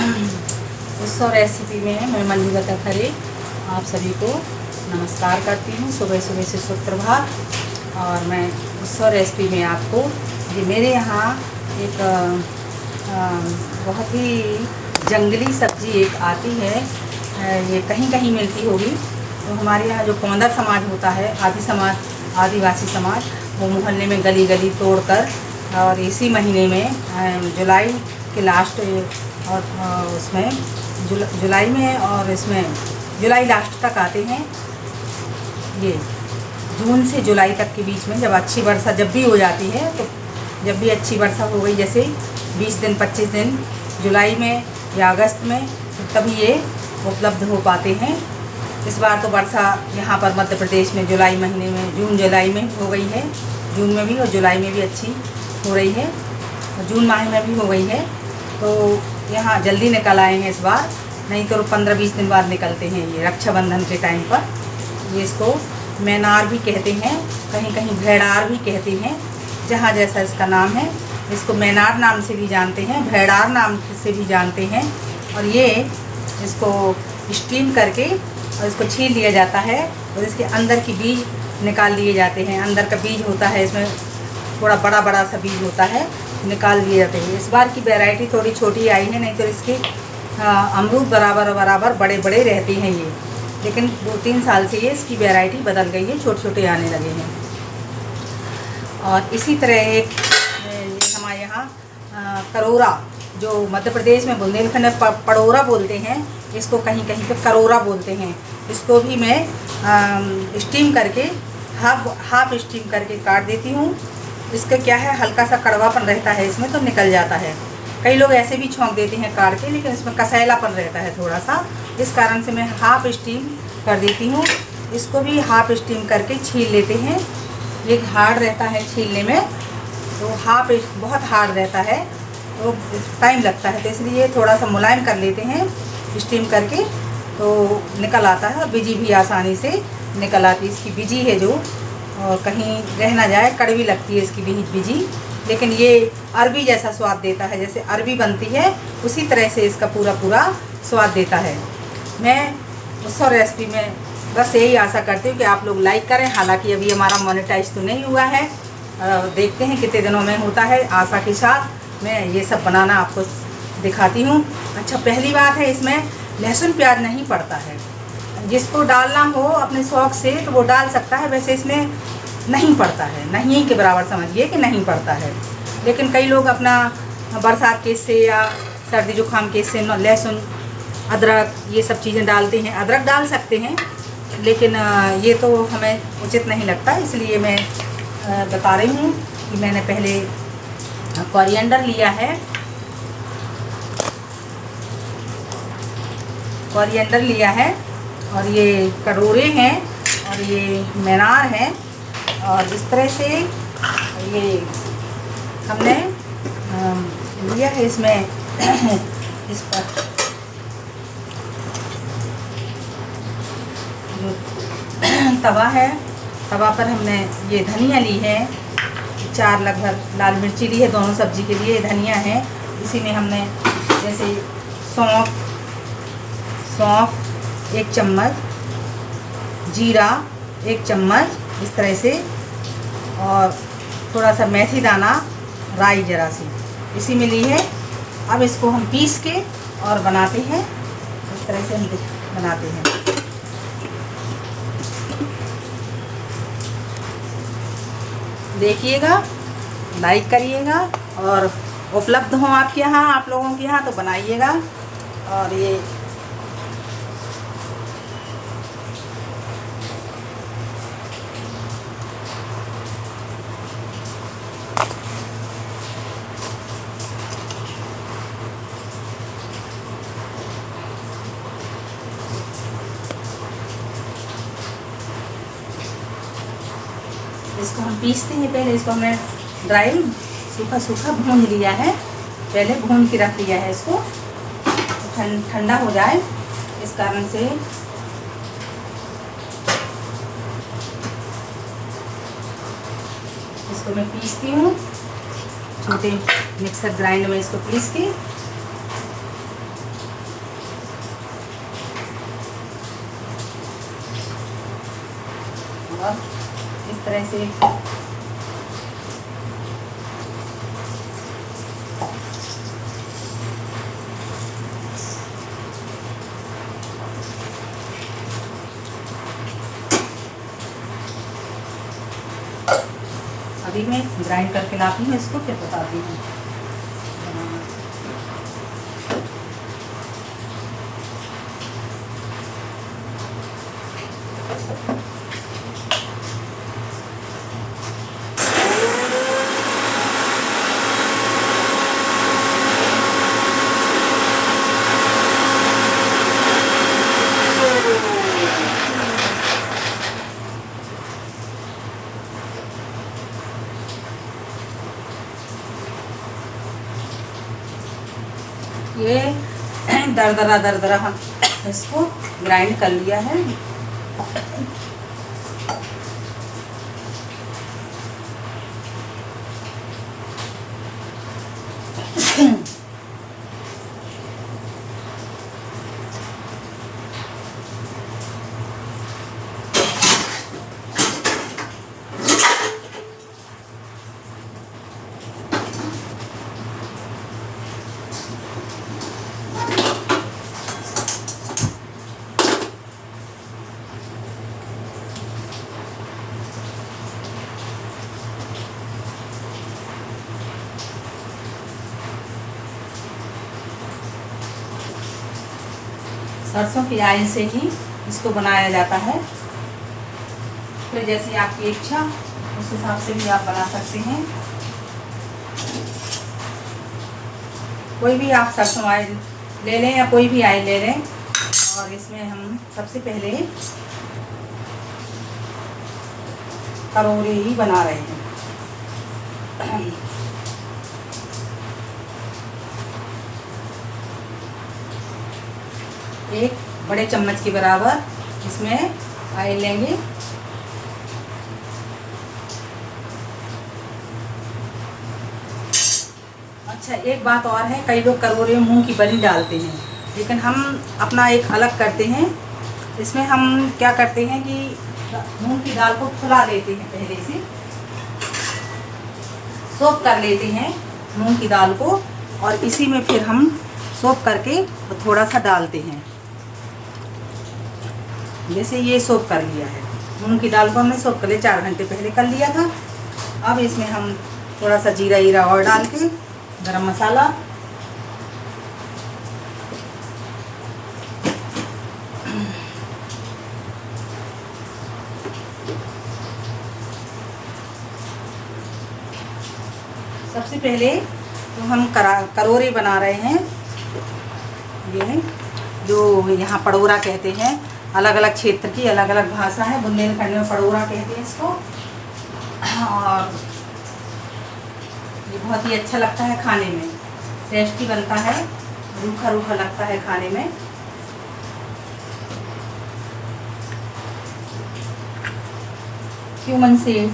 उत्सव रेसिपी में मैं मंजू लता खरे आप सभी को नमस्कार करती हूँ। सुबह सुबह से सुप्रभात। और मैं उत्सव रेसिपी में आपको ये मेरे यहाँ एक बहुत ही जंगली सब्जी एक आती है। ये कहीं कहीं मिलती होगी। तो हमारे यहाँ जो पौंदर समाज होता है, आदिवासी समाज, वो मोहल्ले में गली गली तोड़कर और इसी महीने में जुलाई के लास्ट और उसमें जुलाई में और इसमें जुलाई लास्ट तक आते हैं। ये जून से जुलाई तक के बीच में जब अच्छी वर्षा जब भी हो जाती है, तो जब भी अच्छी वर्षा हो गई, जैसे 20 दिन 25 दिन जुलाई में या अगस्त में, तो तभी ये उपलब्ध हो पाते हैं। इस बार तो वर्षा यहाँ पर मध्य प्रदेश में जुलाई महीने में, जून जुलाई में हो गई है। जून में भी और जुलाई में भी अच्छी हो रही है, और जून माह में भी हो गई है। तो यहाँ जल्दी निकल आए हैं इस बार, नहीं तो 15-20 दिन बाद निकलते हैं ये रक्षाबंधन के टाइम पर। ये इसको मैनार भी कहते हैं, कहीं कहीं भेड़ार भी कहते हैं, जहाँ जैसा इसका नाम है। इसको मैनार नाम से भी जानते हैं, भेड़ार नाम से भी जानते हैं। और ये इसको स्टीम करके और इसको छील लिया जाता है और इसके अंदर की बीज निकाल लिए जाते हैं। अंदर का बीज होता है, इसमें थोड़ा बड़ा बड़ा सा बीज होता है, निकाल लिए जाते हैं। इस बार की वैरायटी थोड़ी छोटी आई है, नहीं तो इसके अमरूद बराबर बड़े बड़े रहते हैं ये। लेकिन 2-3 साल से ये इसकी वैरायटी बदल गई है, छोटे छोटे आने लगे हैं। और इसी तरह एक हमारे यहाँ करोरा, जो मध्य प्रदेश में बुंदेलखंड में पड़ोरा बोलते हैं, इसको कहीं कहीं पे करोरा बोलते हैं। इसको भी मैं स्टीम करके हाफ स्टीम करके काट देती हूँ। इसका क्या है, हल्का सा कड़वापन रहता है इसमें, तो निकल जाता है। कई लोग ऐसे भी छौंक देते हैं काट के, लेकिन इसमें कसैलापन रहता है थोड़ा सा, इस कारण से मैं हाफ स्टीम कर देती हूँ। इसको भी हाफ स्टीम करके छील लेते हैं। ये हार्ड रहता है छीलने में, तो बहुत हार्ड रहता है, तो टाइम लगता है, तो इसलिए थोड़ा सा मुलायम कर लेते हैं स्टीम करके, तो निकल आता है। और बीजी भी आसानी से निकल आती है। इसकी बीजी है जो कहीं रह ना जाए, कड़वी लगती है इसकी बीजी, लेकिन ये अरबी जैसा स्वाद देता है। जैसे अरबी बनती है उसी तरह से इसका पूरा स्वाद देता है। मैं उत्सव रेसिपी में बस यही आशा करती हूँ कि आप लोग लाइक करें। हालांकि अभी हमारा मोनेटाइज तो नहीं हुआ है, देखते हैं कितने दिनों में होता है। आशा के साथ मैं ये सब बनाना आपको दिखाती हूँ। अच्छा, पहली बात है, इसमें लहसुन प्याज नहीं पड़ता है। जिसको डालना हो अपने शौक़ से तो वो डाल सकता है, वैसे इसमें नहीं पड़ता है, नहीं के बराबर समझिए कि नहीं पड़ता है। लेकिन कई लोग अपना बरसात के से या सर्दी जुकाम के से लहसुन अदरक ये सब चीज़ें डालते हैं। अदरक डाल सकते हैं, लेकिन ये तो हमें उचित नहीं लगता, इसलिए मैं बता रही हूँ कि मैंने पहले कोरिएंडर लिया है। कोरिएंडर लिया है, और ये करोरे हैं, और ये मैनार हैं। और इस तरह से ये हमने लिया है। इसमें इस पर जो तवा है, तवा पर हमने ये धनिया ली है, 4 लगभग लाल मिर्ची ली है दोनों सब्जी के लिए। धनिया है, इसी में हमने जैसे सौंफ 1 चम्मच, जीरा 1 चम्मच, इस तरह से, और थोड़ा सा मेथी दाना, राई जरा सी इसी में ली है। अब इसको हम पीस के और बनाते हैं। इस तरह से हम बनाते हैं। देखिएगा, लाइक करिएगा, और उपलब्ध हो आपके यहाँ, आप लोगों के यहाँ, तो बनाइएगा। और ये इसको हम पीसते हैं। पहले इसको हमने ड्राई सूखा भून लिया है, पहले भून के रख दिया है इसको, तो ठंडा हो जाए, इस कारण से इसको मैं पीसती हूँ। छोटे मिक्सर ग्राइंड में इसको पीस के इस तरह से अभी मैं ग्राइंड करके लाती हूँ इसको, फिर बताती हूँ। ये दरदरा हम इसको ग्राइंड कर लिया है। सरसों की आयल से ही इसको बनाया जाता है। फिर जैसे आपकी इच्छा उस हिसाब से भी आप बना सकते हैं। कोई भी आप सरसों आयल ले लें या कोई भी आयल ले लें। और इसमें हम सबसे पहले करोड़े ही बना रहे हैं। एक बड़े चम्मच के बराबर इसमें आयल लेंगे। अच्छा, एक बात और है, कई लोग करोड़े में मूंग की बली डालते हैं, लेकिन हम अपना एक अलग करते हैं। इसमें हम क्या करते हैं कि मूंग की दाल को फुला लेते हैं, पहले से सोख कर लेते हैं मूंग की दाल को, और इसी में फिर हम सोख करके थोड़ा सा डालते हैं। जैसे ये सोख कर लिया है, मूंग की दाल को हमने सोख कर लिया, 4 घंटे पहले कर लिया था। अब इसमें हम थोड़ा सा जीरा हीरा और डाल के, गरम मसाला, सबसे पहले तो हम करोड़े बना रहे हैं। ये जो यहाँ पड़ोरा कहते हैं, अलग अलग क्षेत्र की अलग अलग भाषा है। बुंदेलखंड में पड़ोरा कहते हैं इसको। और ये बहुत ही अच्छा लगता है खाने में, टेस्टी बनता है, रूखा रूखा लगता है खाने में। क्यूमन सीड,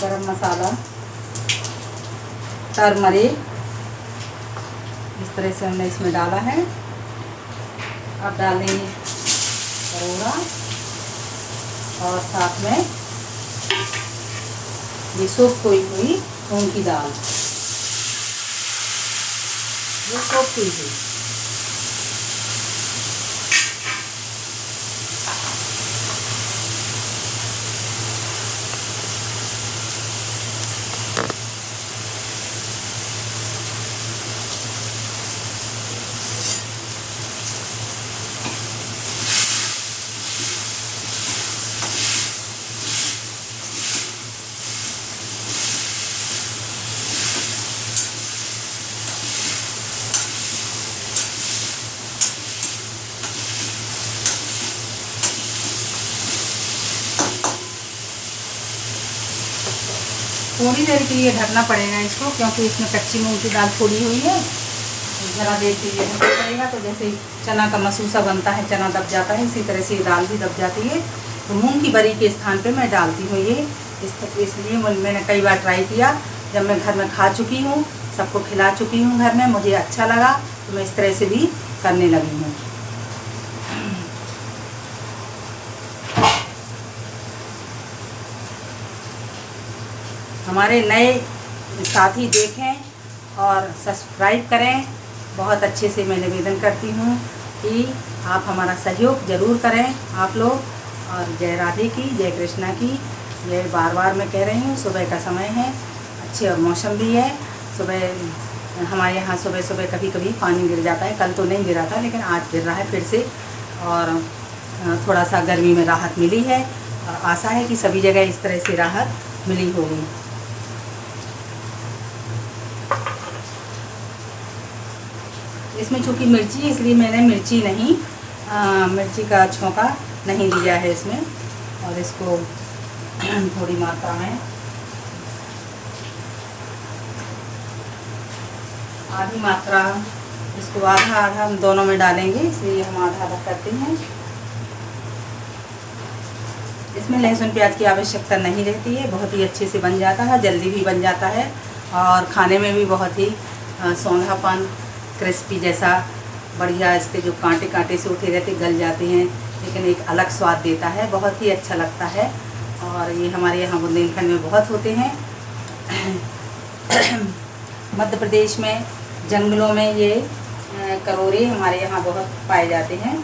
गरम मसाला, टर्मरिक, इस तरह से हमने इसमें डाला है। अब डालेंगे करोड़ा और साथ में ये सोख खोई हुई मूंग की दाल, ये सोख खोई हुई। थोड़ी देर के लिए ढकना पड़ेगा इसको, क्योंकि इसमें कच्ची मूंग की दाल थोड़ी हुई है। ज़रा देर के लिए ढकना पड़ेगा। तो जैसे चना का मसूसा बनता है, चना दब जाता है, इसी तरह से ये दाल भी दब जाती है। तो मूंग की बरी के स्थान पे मैं डालती हूँ ये। इसलिए मैंने कई बार ट्राई किया, जब मैं घर में खा चुकी हूँ, सबको खिला चुकी हूँ घर में, मुझे अच्छा लगा, तो मैं इस तरह से भी करने लगी हूँ। हमारे नए साथी देखें और सब्सक्राइब करें। बहुत अच्छे से मैं निवेदन करती हूँ कि आप हमारा सहयोग ज़रूर करें आप लोग। और जय राधे की, जय कृष्णा की। ये बार बार मैं कह रही हूँ, सुबह का समय है, अच्छे मौसम भी है। सुबह हमारे यहाँ सुबह सुबह कभी कभी पानी गिर जाता है। कल तो नहीं गिरा था, लेकिन आज गिर रहा है फिर से। और थोड़ा सा गर्मी में राहत मिली है और आशा है कि सभी जगह इस तरह से राहत मिली होगी। इसमें चूँकि मिर्ची है, इसलिए मैंने मिर्ची का छौंका नहीं दिया है इसमें। और इसको थोड़ी मात्रा में आधी मात्रा, इसको आधा आधा हम दोनों में डालेंगे, इसलिए हम आधा आधा करते हैं। इसमें लहसुन प्याज की आवश्यकता नहीं रहती है, बहुत ही अच्छे से बन जाता है, जल्दी भी बन जाता है और खाने में भी बहुत ही सौंधापन, क्रिस्पी जैसा बढ़िया। इसके जो कांटे कांटे से उठे रहते गल जाते हैं, लेकिन एक अलग स्वाद देता है, बहुत ही अच्छा लगता है। और ये हमारे यहाँ बुंदेलखंड में बहुत होते हैं। मध्य प्रदेश में जंगलों में ये करोरे हमारे यहाँ बहुत पाए जाते हैं।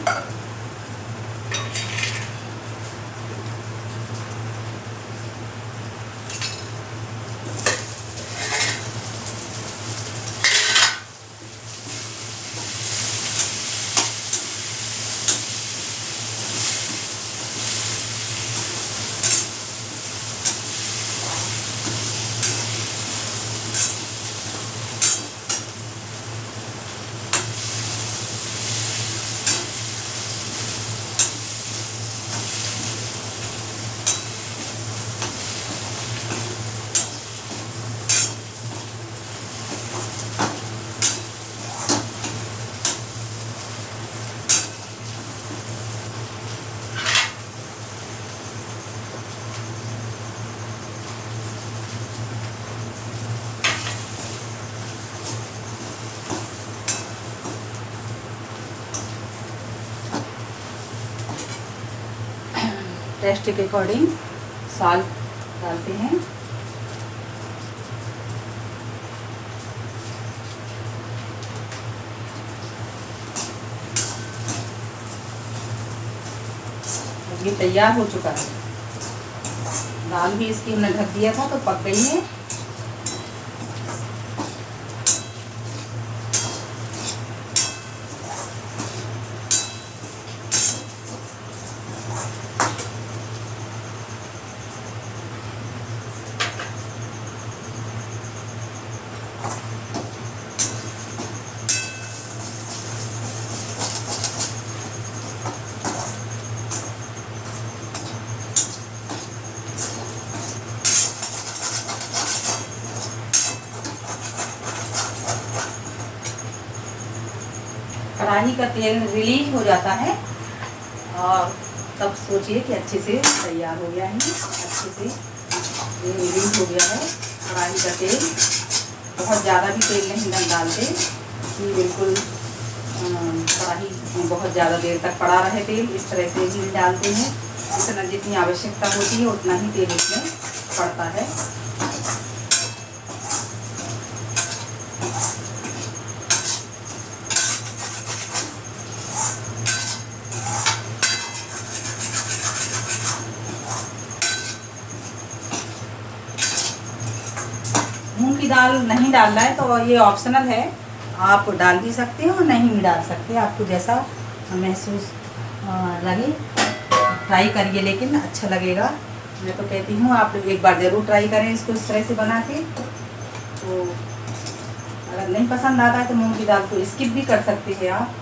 टेस्ट के अकॉर्डिंग साल्ट डालते हैं। ये तैयार हो चुका है। दाल भी इसकी हमने ढक दिया था तो पक गई है। कढ़ाई का तेल रिलीज हो जाता है और तब सोचिए कि अच्छे से तैयार हो गया है। अच्छे से ये रिलीज हो गया है कढ़ाई का तेल। बहुत ज़्यादा भी तेल नहीं डालते कि बिल्कुल कढ़ाई बहुत ज़्यादा देर तक पड़ा रहे तेल। इस तरह से ही डालते हैं, इतना जितनी आवश्यकता होती है उतना ही तेल इसमें पड़ता है। मूंग की दाल नहीं डालना है तो ये ऑप्शनल है, आप डाल भी सकते हो और नहीं भी डाल सकते, आपको जैसा महसूस लगे। ट्राई करिए, लेकिन अच्छा लगेगा। मैं तो कहती हूँ आप एक बार ज़रूर ट्राई करें इसको इस तरह से बना के। तो अगर नहीं पसंद आता है तो मूंग की दाल को स्किप भी कर सकते हैं आप।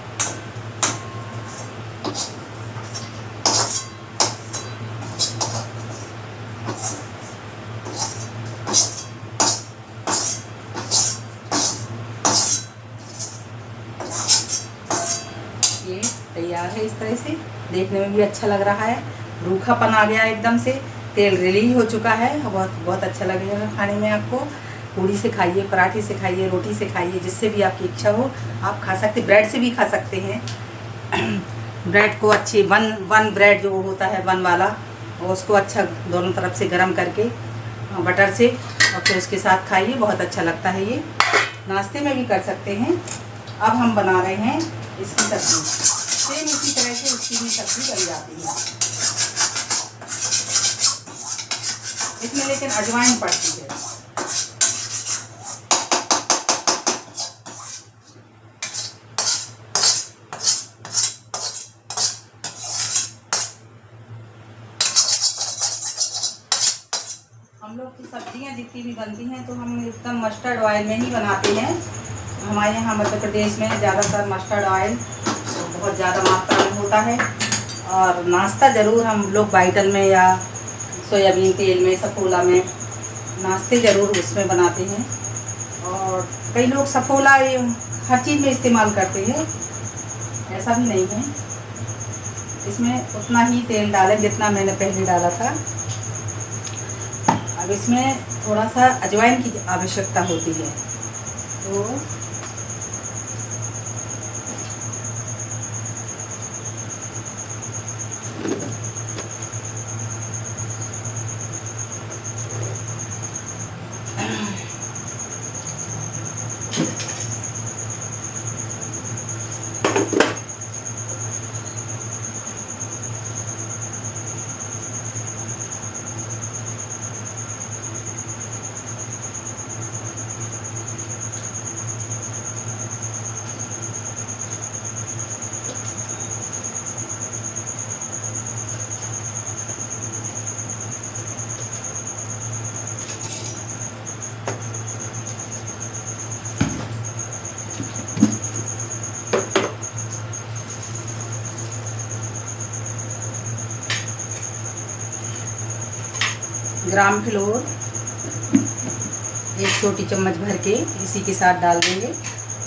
ये तैयार है इस तरह से, देखने में भी अच्छा लग रहा है। रूखापन आ गया एकदम से, तेल रिलीज हो चुका है। बहुत बहुत अच्छा लगेगा खाने में आपको। पूड़ी से खाइए, पराठे से खाइए, रोटी से खाइए, जिससे भी आपकी इच्छा हो आप खा सकते। ब्रेड से भी खा सकते हैं। ब्रेड को अच्छी वन ब्रेड जो होता है वन वाला, उसको अच्छा दोनों तरफ से गरम करके बटर से और फिर उसके साथ खाइए, बहुत अच्छा लगता है। ये नाश्ते में भी कर सकते हैं। अब हम बना रहे हैं इसकी सब्ज़ी। सेम इसी तरह से उसकी भी सब्ज़ी बन जाती है। इसमें लेकिन अजवाइन पड़ती है। हम लोग की सब्जियां जितनी भी बनती हैं तो हम एकदम मस्टर्ड ऑयल में ही बनाते हैं। हमारे यहाँ मध्य प्रदेश में ज़्यादातर मस्टर्ड ऑयल तो बहुत ज़्यादा मात्रा में होता है। और नाश्ता ज़रूर हम लोग वाइटल में या सोयाबीन तेल में, सफोला में नाश्ते ज़रूर उसमें बनाते हैं। और कई लोग सफोला हर चीज़ में इस्तेमाल करते हैं, ऐसा भी नहीं है। इसमें उतना ही तेल डालें जितना मैंने पहले डाला था। अब इसमें थोड़ा सा अजवाइन की आवश्यकता होती है। तो ग्राम फ्लोर 1 छोटी चम्मच भर के इसी के साथ डाल देंगे।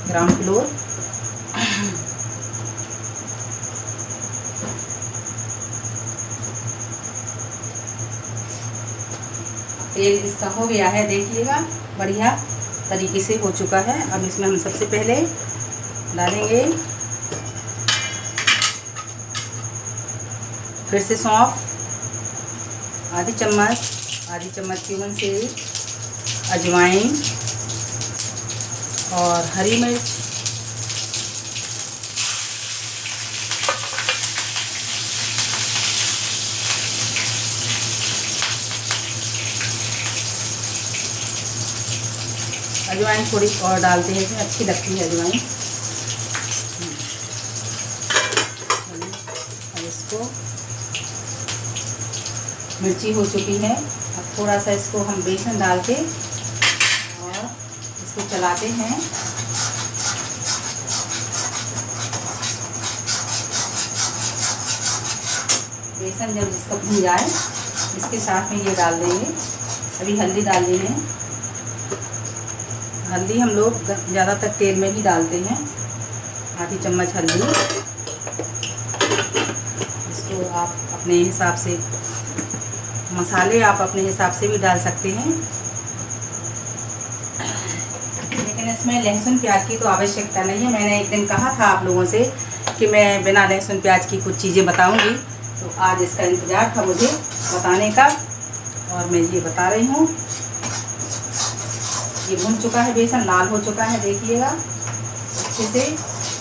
ग्राम फ्लोर तेल इसका हो गया है, देखिएगा बढ़िया तरीके से हो चुका है। अब इसमें हम सबसे पहले डालेंगे फिर से सौंफ आधी चम्मच क्यूमन सीड, अजवाइन और हरी मिर्च, अजवाइन थोड़ी और डालते हैं, अच्छी लगती है अजवाइन। अब इसको मिर्ची हो चुकी है। अब थोड़ा सा इसको हम बेसन डाल के और इसको चलाते हैं। बेसन जब इसका भून जाए इसके साथ में ये डाल देंगे। अभी हल्दी डालनी है। हल्दी हम लोग ज़्यादातर तेल में ही डालते हैं, आधी चम्मच हल्दी। इसको आप अपने हिसाब से, मसाले आप अपने हिसाब से भी डाल सकते हैं, लेकिन इसमें लहसुन प्याज की तो आवश्यकता नहीं है। मैंने एक दिन कहा था आप लोगों से कि मैं बिना लहसुन प्याज की कुछ चीज़ें बताऊंगी, तो आज इसका इंतज़ार था मुझे बताने का और मैं ये बता रही हूँ। ये भुन चुका है, बेसन लाल हो चुका है, देखिएगा अच्छे से,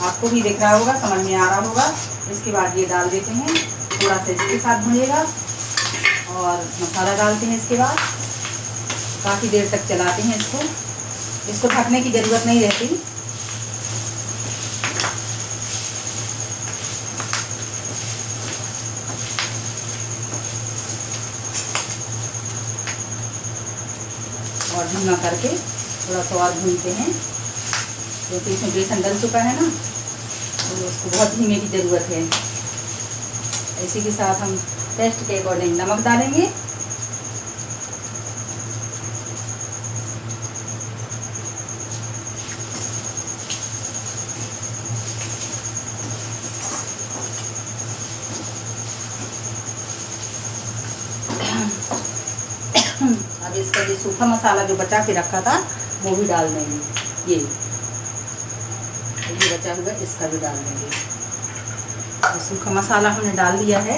आपको भी दिख रहा होगा, समझ में आ रहा होगा। इसके बाद ये डाल देते हैं, थोड़ा सा इसके साथ भुनिएगा और मसाला डालते हैं। इसके बाद काफ़ी देर तक चलाते हैं इसको ढकने की ज़रूरत नहीं रहती। और धीमा करके थोड़ा सा और भूनते हैं, क्योंकि इसमें बेसन डल चुका है ना, तो उसको बहुत धीमे की ज़रूरत है। इसी के साथ हम टेस्ट के अकॉर्डिंग नमक डालेंगे। अब इसका ये सूखा मसाला जो बचा के रखा था वो भी डाल देंगे। ये बचा हुआ इसका भी डाल देंगे। तो सूखा मसाला हमने डाल दिया है।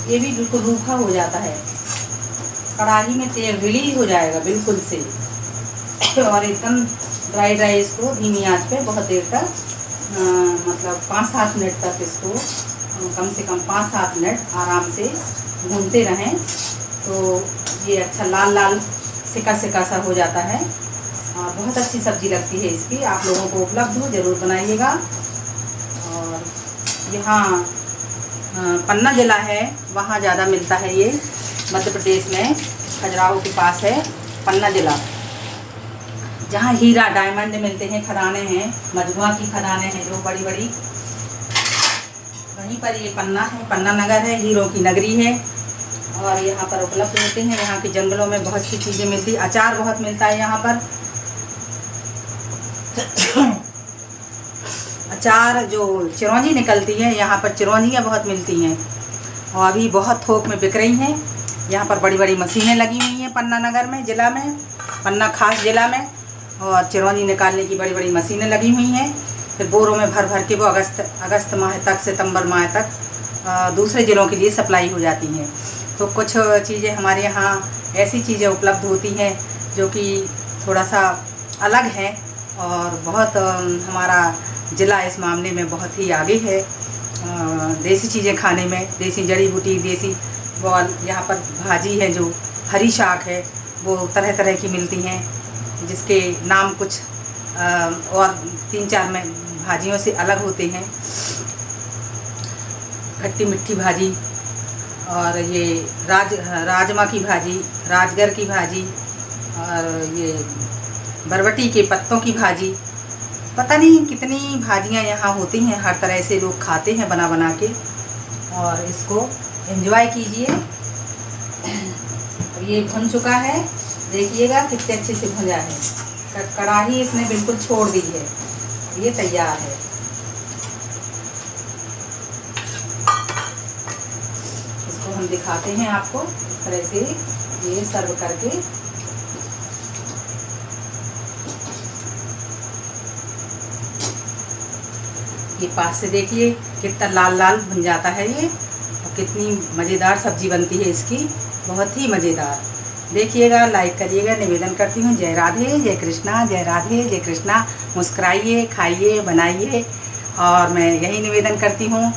ये भी बिल्कुल रूखा हो जाता है, कढ़ाई में तेल रिलीज हो जाएगा बिल्कुल से। और एकदम ड्राई ड्राई इसको धीमी आंच पे बहुत देर तक मतलब 5-7 मिनट तक इसको कम से कम 5-7 मिनट आराम से भूनते रहें, तो ये अच्छा लाल लाल सिका सिका सा हो जाता है। बहुत अच्छी सब्ज़ी लगती है इसकी, आप लोगों को उपलब्ध हो ज़रूर बनाइएगा। और यहाँ पन्ना ज़िला है, वहाँ ज़्यादा मिलता है ये, मध्य प्रदेश में खजुराहो के पास है पन्ना ज़िला, जहाँ हीरा डायमंड मिलते हैं, खदानें हैं, मजबूआ की खदानें हैं जो बड़ी बड़ी, वहीं पर ये पन्ना है, पन्ना नगर है, हीरों की नगरी है। और यहाँ पर उपलब्ध होते हैं, यहाँ के जंगलों में बहुत सी चीज़ें मिलती, अचार बहुत मिलता है यहाँ पर। अचार जो चिरौंजी निकलती है, यहाँ पर चिरौंजियाँ बहुत मिलती हैं और अभी बहुत थोक में बिक रही हैं। यहाँ पर बड़ी बड़ी मशीनें लगी हुई हैं पन्ना नगर में, ज़िला में, पन्ना खास ज़िला में, और चिरौंजी निकालने की बड़ी बड़ी मशीनें लगी हुई हैं। फिर बोरों में भर भर के वो अगस्त माह तक, सितंबर माह तक दूसरे ज़िलों के लिए सप्लाई हो जाती हैं। तो कुछ चीज़ें हमारे यहाँ ऐसी चीज़ें उपलब्ध होती हैं जो कि थोड़ा सा अलग है, और बहुत हमारा ज़िला इस मामले में बहुत ही आगे है। देसी चीज़ें खाने में, देसी जड़ी बूटी, देसी वो यहाँ पर भाजी है जो हरी शाक है, वो तरह तरह की मिलती हैं, जिसके नाम कुछ और 3-4 में भाजियों से अलग होते हैं। खट्टी मिट्ठी भाजी, और ये राजमा की भाजी, राजगर की भाजी, और ये बरबटी के पत्तों की भाजी, पता नहीं कितनी भाजियाँ यहाँ होती हैं, हर तरह से लोग खाते हैं बना बना के, और इसको एंजॉय कीजिए। ये भुन चुका है, देखिएगा कितने अच्छे से भुना है, कढ़ाई इसने बिल्कुल छोड़ दी है, ये तैयार है। इसको हम दिखाते हैं आपको इस तरह से ये सर्व करके। ये पास से देखिए कितना लाल लाल भुन जाता है ये, और कितनी मज़ेदार सब्जी बनती है इसकी, बहुत ही मज़ेदार। देखिएगा, लाइक करिएगा, निवेदन करती हूँ। जय राधे, जय कृष्णा, जय राधे, जय कृष्णा। मुस्कुराइए, खाइए, बनाइए, और मैं यही निवेदन करती हूँ